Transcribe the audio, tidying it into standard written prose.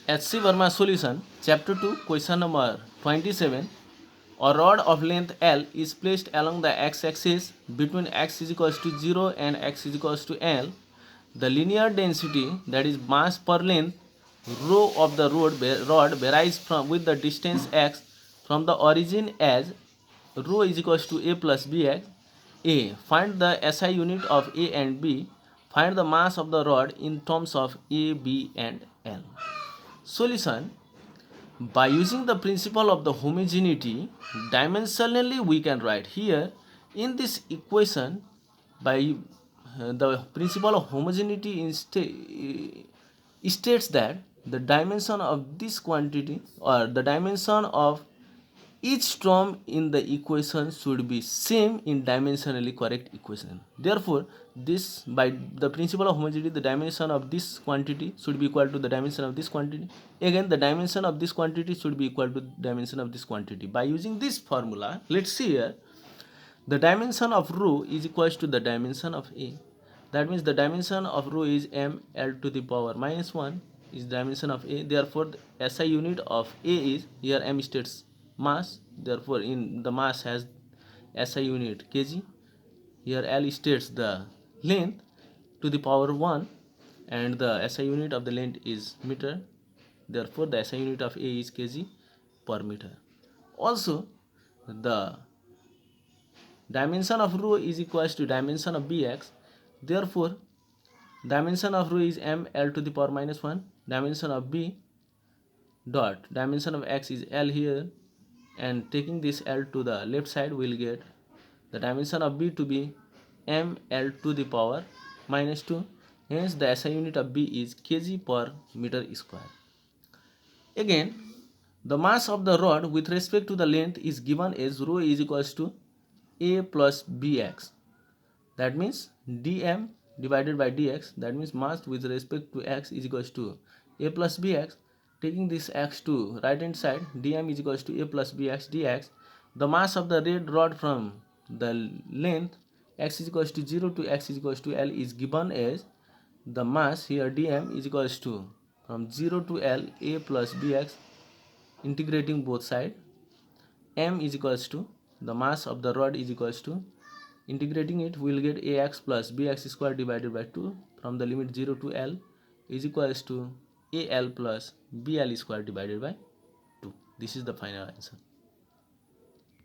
H.C. Verma solution, chapter 2, question number 27. A rod of length L is placed along the x-axis between x is equals to 0 and x is equals to L. The linear density, that is mass per length, rho of the rod varies with the distance x from the origin as rho is equals to A plus Bx. A. Find the SI unit of A and B. Find the mass of the rod in terms of A, B and L. Solution: by using the principle of the homogeneity, dimensionally we can write here in this equation by the principle of homogeneity states that the dimension of this quantity or the dimension of each term in the equation should be same in dimensionally correct equation. Therefore, this by the principle of homogeneity, the dimension of this quantity should be equal to the dimension of this quantity. Again, the dimension of this quantity should be equal to the dimension of this quantity. By using this formula, let's see here, the dimension of rho is equals to the dimension of A. That means the dimension of rho is ml to the power minus 1 is dimension of A. Therefore, the SI unit of A is, here m states mass. Therefore, in the mass has SI unit kg. Here L states the length to the power 1 and the SI unit of the length is meter. Therefore, the SI unit of A is kg per meter. Also, the dimension of rho is equals to dimension of bx. Therefore, dimension of rho is ml to the power minus 1. Dimension of b dot dimension of x is L here, and taking this L to the left side we will get the dimension of b to be ml to the power minus 2. Hence the SI unit of b is kg per meter square. Again, the mass of the rod with respect to the length is given as rho is equals to a plus bx. That means dm divided by dx. That means mass with respect to x is equals to a plus bx. Taking this x to right hand side, dm is equals to a plus bx dx. The mass of the red rod from the length x is equals to 0 to x is equals to L is given as the mass here dm is equals to from 0 to L a plus bx, integrating both sides. M is equals to the mass of the rod is equals to, integrating it we will get ax plus bx square divided by 2 from the limit 0 to L is equals to al plus bl square divided by 2. This is the final answer.